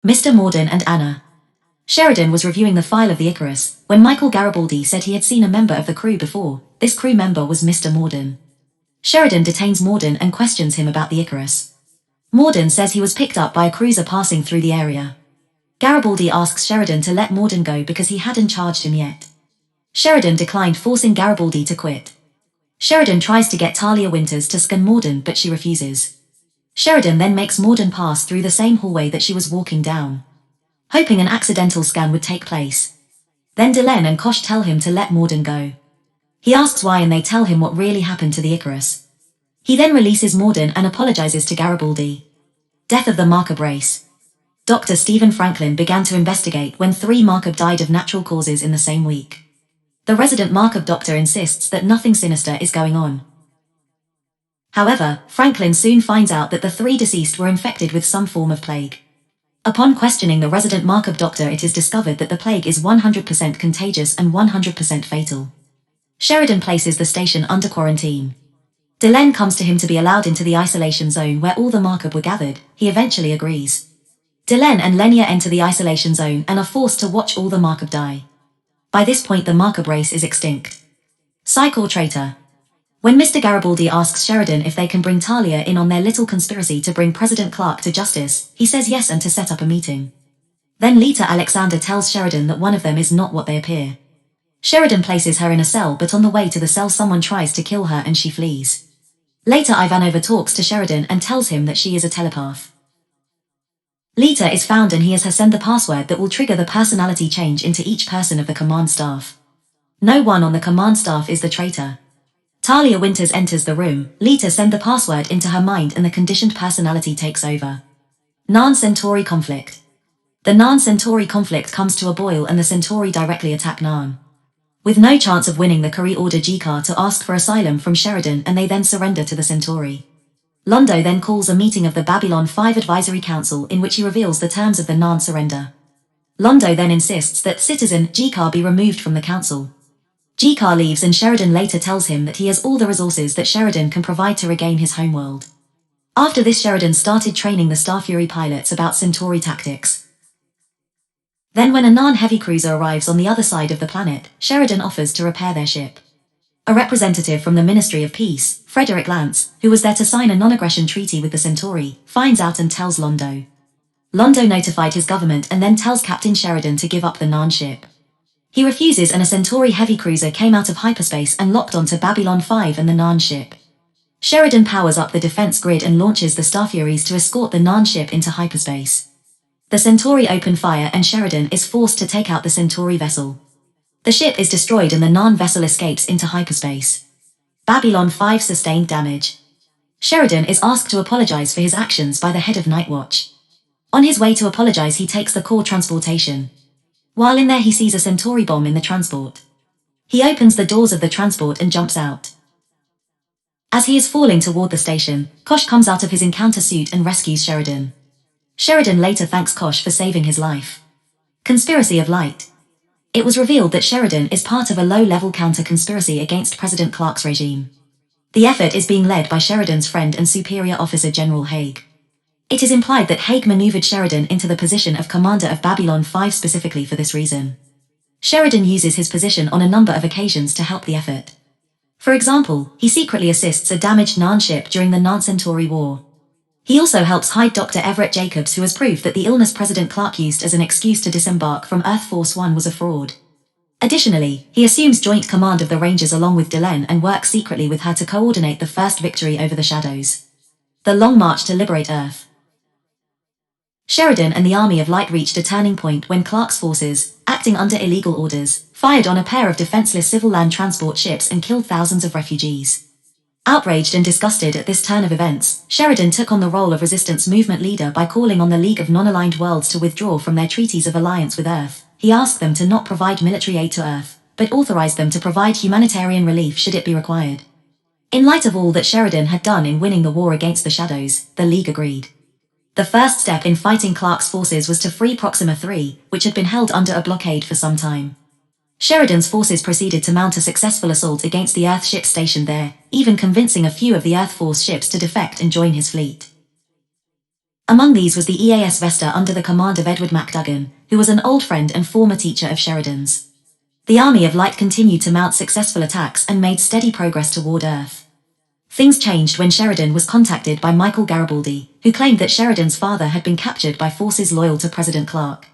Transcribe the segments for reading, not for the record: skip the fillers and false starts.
Mr. Morden and Anna. Sheridan was reviewing the file of the Icarus, when Michael Garibaldi said he had seen a member of the crew before. This crew member was Mr. Morden. Sheridan detains Morden and questions him about the Icarus. Morden says he was picked up by a cruiser passing through the area. Garibaldi asks Sheridan to let Morden go because he hadn't charged him yet. Sheridan declined, forcing Garibaldi to quit. Sheridan tries to get Talia Winters to scan Morden, but she refuses. Sheridan then makes Morden pass through the same hallway that she was walking down, hoping an accidental scan would take place. Then Delenn and Kosh tell him to let Morden go. He asks why and they tell him what really happened to the Icarus. He then releases Morden and apologizes to Garibaldi. Death of the Markab race. Dr. Stephen Franklin began to investigate when 3 Markab died of natural causes in the same week. The resident Markab doctor insists that nothing sinister is going on. However, Franklin soon finds out that the 3 deceased were infected with some form of plague. Upon questioning the resident Markab doctor, it is discovered that the plague is 100% contagious and 100% fatal. Sheridan places the station under quarantine. Delenn comes to him to be allowed into the isolation zone where all the Markab were gathered. He eventually agrees. Delenn and Lenya enter the isolation zone and are forced to watch all the Markab die. By this point the Markab race is extinct. Psych or traitor. When Mr. Garibaldi asks Sheridan if they can bring Talia in on their little conspiracy to bring President Clark to justice, he says yes and to set up a meeting. Then Lita Alexander tells Sheridan that one of them is not what they appear. Sheridan places her in a cell, but on the way to the cell someone tries to kill her and she flees. Later Ivanova talks to Sheridan and tells him that she is a telepath. Lita is found and he has her send the password that will trigger the personality change into each person of the command staff. No one on the command staff is the traitor. Talia Winters enters the room. Lita sends the password into her mind and the conditioned personality takes over. Narn-Centauri conflict. The Narn-Centauri conflict comes to a boil and the Centauri directly attack Narn. With no chance of winning, the Kree order G'Kar to ask for asylum from Sheridan and they then surrender to the Centauri. Londo then calls a meeting of the Babylon 5 Advisory Council in which he reveals the terms of the Narn surrender. Londo then insists that citizen G'Kar be removed from the council. G'Kar leaves and Sheridan later tells him that he has all the resources that Sheridan can provide to regain his homeworld. After this, Sheridan started training the Starfury pilots about Centauri tactics. Then when a Narn heavy cruiser arrives on the other side of the planet, Sheridan offers to repair their ship. A representative from the Ministry of Peace, Frederick Lance, who was there to sign a non-aggression treaty with the Centauri, finds out and tells Londo. Londo notified his government and then tells Captain Sheridan to give up the Narn ship. He refuses and a Centauri heavy cruiser came out of hyperspace and locked onto Babylon 5 and the Narn ship. Sheridan powers up the defense grid and launches the Starfuries to escort the Narn ship into hyperspace. The Centauri open fire and Sheridan is forced to take out the Centauri vessel. The ship is destroyed and the Narn vessel escapes into hyperspace. Babylon 5 sustained damage. Sheridan is asked to apologize for his actions by the head of Night Watch. On his way to apologize, he takes the core transportation. While in there, he sees a Centauri bomb in the transport. He opens the doors of the transport and jumps out. As he is falling toward the station, Kosh comes out of his encounter suit and rescues Sheridan. Sheridan later thanks Kosh for saving his life. Conspiracy of Light. It was revealed that Sheridan is part of a low-level counter-conspiracy against President Clark's regime. The effort is being led by Sheridan's friend and superior officer General Haig. It is implied that Haig maneuvered Sheridan into the position of commander of Babylon 5 specifically for this reason. Sheridan uses his position on a number of occasions to help the effort. For example, he secretly assists a damaged Narn ship during the Narn-Centauri War. He also helps hide Dr. Everett Jacobs, who has proved that the illness President Clark used as an excuse to disembark from Earth Force One was a fraud. Additionally, he assumes joint command of the Rangers along with Delenn and works secretly with her to coordinate the first victory over the Shadows. The Long March to Liberate Earth. Sheridan and the Army of Light reached a turning point when Clark's forces, acting under illegal orders, fired on a pair of defenseless civil land transport ships and killed thousands of refugees. Outraged and disgusted at this turn of events, Sheridan took on the role of resistance movement leader by calling on the League of Non-Aligned Worlds to withdraw from their treaties of alliance with Earth. He asked them to not provide military aid to Earth, but authorized them to provide humanitarian relief should it be required. In light of all that Sheridan had done in winning the war against the Shadows, the League agreed. The first step in fighting Clark's forces was to free Proxima 3, which had been held under a blockade for some time. Sheridan's forces proceeded to mount a successful assault against the Earth ships stationed there, even convincing a few of the Earth Force ships to defect and join his fleet. Among these was the EAS Vesta under the command of Edward MacDougall, who was an old friend and former teacher of Sheridan's. The Army of Light continued to mount successful attacks and made steady progress toward Earth. Things changed when Sheridan was contacted by Michael Garibaldi, who claimed that Sheridan's father had been captured by forces loyal to President Clark.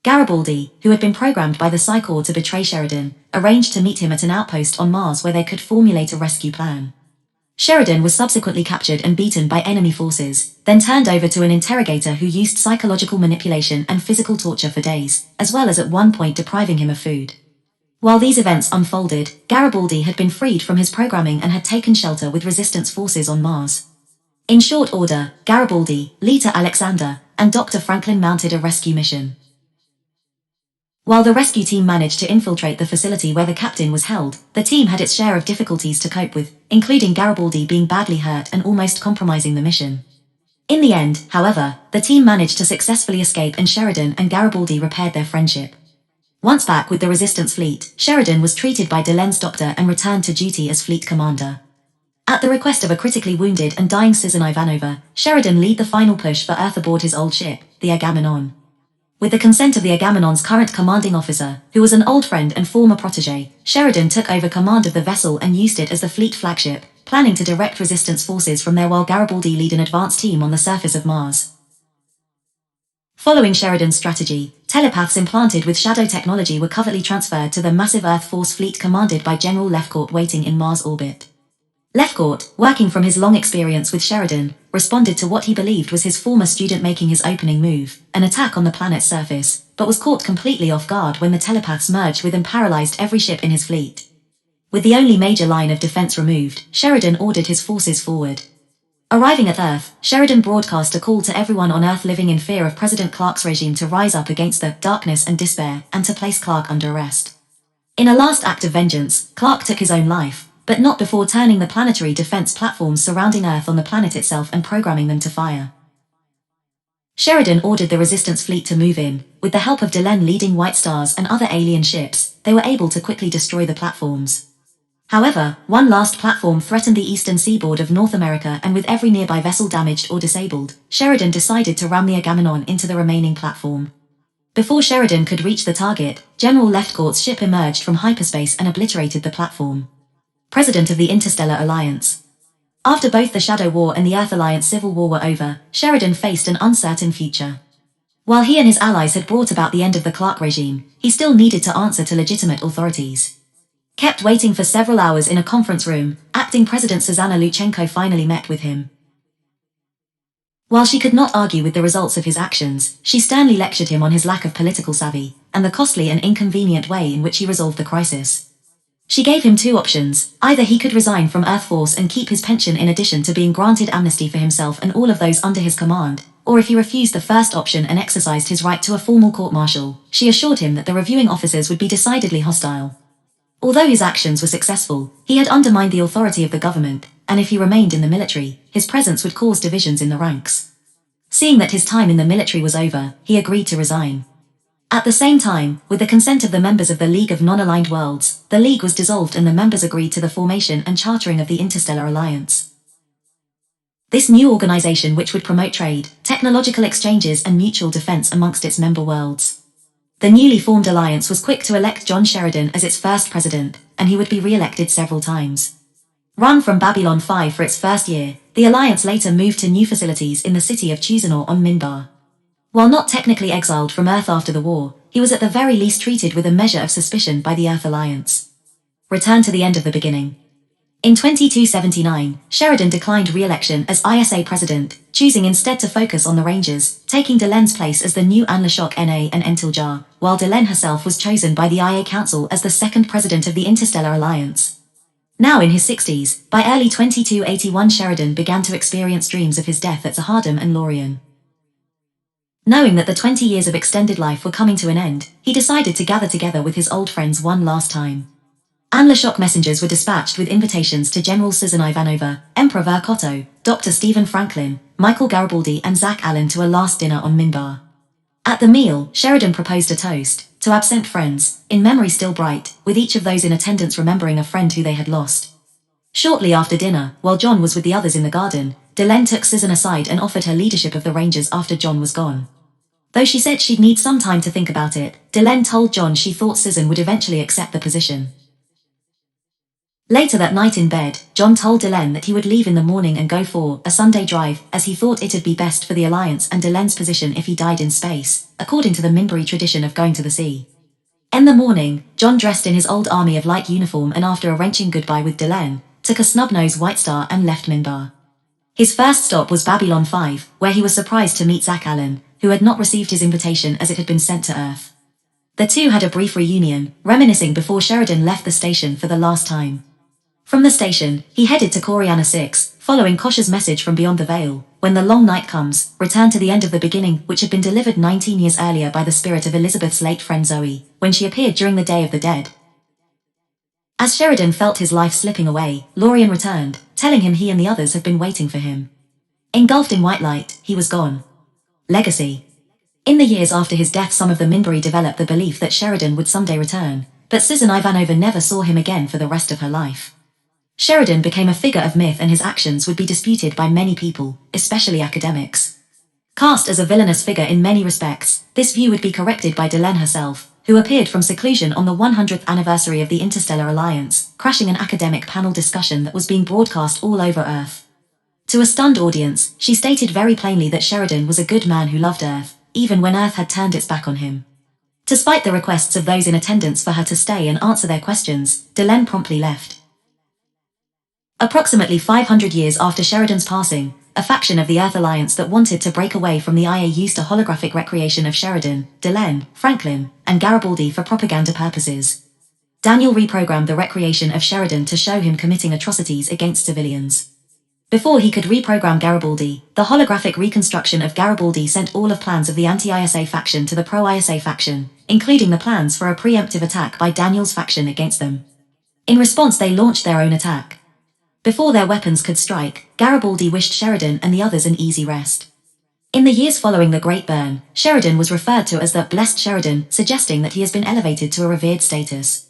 Garibaldi, who had been programmed by the Psi Corps to betray Sheridan, arranged to meet him at an outpost on Mars where they could formulate a rescue plan. Sheridan was subsequently captured and beaten by enemy forces, then turned over to an interrogator who used psychological manipulation and physical torture for days, as well as at one point depriving him of food. While these events unfolded, Garibaldi had been freed from his programming and had taken shelter with resistance forces on Mars. In short order, Garibaldi, Lita Alexander, and Dr. Franklin mounted a rescue mission. While the rescue team managed to infiltrate the facility where the captain was held, the team had its share of difficulties to cope with, including Garibaldi being badly hurt and almost compromising the mission. In the end, however, the team managed to successfully escape and Sheridan and Garibaldi repaired their friendship. Once back with the resistance fleet, Sheridan was treated by Delenn's doctor and returned to duty as fleet commander. At the request of a critically wounded and dying Susan Ivanova, Sheridan led the final push for Earth aboard his old ship, the Agamemnon. With the consent of the Agamemnon's current commanding officer, who was an old friend and former protege, Sheridan took over command of the vessel and used it as the fleet flagship, planning to direct resistance forces from there while Garibaldi led an advance team on the surface of Mars. Following Sheridan's strategy, telepaths implanted with shadow technology were covertly transferred to the massive Earth Force fleet commanded by General Lefcourt waiting in Mars orbit. Lefcourt, working from his long experience with Sheridan, responded to what he believed was his former student making his opening move, an attack on the planet's surface, but was caught completely off guard when the telepaths merged with and paralyzed every ship in his fleet. With the only major line of defense removed, Sheridan ordered his forces forward. Arriving at Earth, Sheridan broadcast a call to everyone on Earth living in fear of President Clark's regime to rise up against the darkness and despair and to place Clark under arrest. In a last act of vengeance, Clark took his own life, but not before turning the planetary defense platforms surrounding Earth on the planet itself and programming them to fire. Sheridan ordered the resistance fleet to move in. With the help of Delenn leading White Stars and other alien ships, they were able to quickly destroy the platforms. However, one last platform threatened the eastern seaboard of North America, and with every nearby vessel damaged or disabled, Sheridan decided to ram the Agamemnon into the remaining platform. Before Sheridan could reach the target, General Lefcourt's ship emerged from hyperspace and obliterated the platform. President of the Interstellar Alliance. After both the Shadow War and the Earth Alliance civil war were over, Sheridan faced an uncertain future. While he and his allies had brought about the end of the Clark regime, he still needed to answer to legitimate authorities. Kept waiting for several hours in a conference room, acting President Susanna Lutsenko finally met with him. While she could not argue with the results of his actions, she sternly lectured him on his lack of political savvy, and the costly and inconvenient way in which he resolved the crisis. She gave him two options: either he could resign from Earth Force and keep his pension in addition to being granted amnesty for himself and all of those under his command, or if he refused the first option and exercised his right to a formal court-martial, she assured him that the reviewing officers would be decidedly hostile. Although his actions were successful, he had undermined the authority of the government, and if he remained in the military, his presence would cause divisions in the ranks. Seeing that his time in the military was over, he agreed to resign. At the same time, with the consent of the members of the League of Non-Aligned Worlds, the League was dissolved and the members agreed to the formation and chartering of the Interstellar Alliance. This new organization which would promote trade, technological exchanges and mutual defense amongst its member worlds. The newly formed alliance was quick to elect John Sheridan as its first president, and he would be re-elected several times. Run from Babylon 5 for its first year, the alliance later moved to new facilities in the city of Chuzanor on Minbari. While not technically exiled from Earth after the war, he was at the very least treated with a measure of suspicion by the Earth Alliance. Return to the end of the beginning. In 2279, Sheridan declined re-election as ISA president, choosing instead to focus on the Rangers, taking Delenn's place as the new Anlashok NA and Entiljar, while Delenn herself was chosen by the IA Council as the second president of the Interstellar Alliance. Now in his 60s, by early 2281 Sheridan began to experience dreams of his death at Zahardam and Lorien. Knowing that the 20 years of extended life were coming to an end, he decided to gather together with his old friends one last time. Anlashok messengers were dispatched with invitations to General Susan Ivanova, Emperor Verkotto, Dr. Stephen Franklin, Michael Garibaldi and Zach Allen to a last dinner on Minbari. At the meal, Sheridan proposed a toast, to absent friends, in memory still bright, with each of those in attendance remembering a friend who they had lost. Shortly after dinner, while John was with the others in the garden, Delenn took Susan aside and offered her leadership of the Rangers after John was gone. Though she said she'd need some time to think about it, Delenn told John she thought Susan would eventually accept the position. Later that night in bed, John told Delenn that he would leave in the morning and go for a Sunday drive, as he thought it'd be best for the Alliance and Delenn's position if he died in space, according to the Minbari tradition of going to the sea. In the morning, John dressed in his old Army of Light uniform and after a wrenching goodbye with Delenn, took a snub-nosed White Star and left Minbar. His first stop was Babylon 5, where he was surprised to meet Zach Allen, who had not received his invitation as it had been sent to Earth. The two had a brief reunion, reminiscing before Sheridan left the station for the last time. From the station, he headed to Coriana 6, following Kosh's message from beyond the veil. When the long night comes, return to the end of the beginning, which had been delivered 19 years earlier by the spirit of Elizabeth's late friend Zoe, when she appeared during the Day of the Dead. As Sheridan felt his life slipping away, Lorien returned, telling him he and the others had been waiting for him. Engulfed in white light, he was gone. Legacy. In the years after his death, some of the Minbari developed the belief that Sheridan would someday return, but Susan Ivanova never saw him again for the rest of her life. Sheridan became a figure of myth and his actions would be disputed by many people, especially academics. Cast as a villainous figure in many respects, this view would be corrected by Delenn herself, who appeared from seclusion on the 100th anniversary of the Interstellar Alliance, crashing an academic panel discussion that was being broadcast all over Earth. To a stunned audience, she stated very plainly that Sheridan was a good man who loved Earth, even when Earth had turned its back on him. Despite the requests of those in attendance for her to stay and answer their questions, Delenn promptly left. Approximately 500 years after Sheridan's passing, a faction of the Earth Alliance that wanted to break away from the IA used a holographic recreation of Sheridan, Delenn, Franklin, and Garibaldi for propaganda purposes. Daniel reprogrammed the recreation of Sheridan to show him committing atrocities against civilians. Before he could reprogram Garibaldi, the holographic reconstruction of Garibaldi sent all of plans of the anti-ISA faction to the pro-ISA faction, including the plans for a preemptive attack by Daniel's faction against them. In response, they launched their own attack. Before their weapons could strike, Garibaldi wished Sheridan and the others an easy rest. In the years following the Great Burn, Sheridan was referred to as the Blessed Sheridan, suggesting that he has been elevated to a revered status.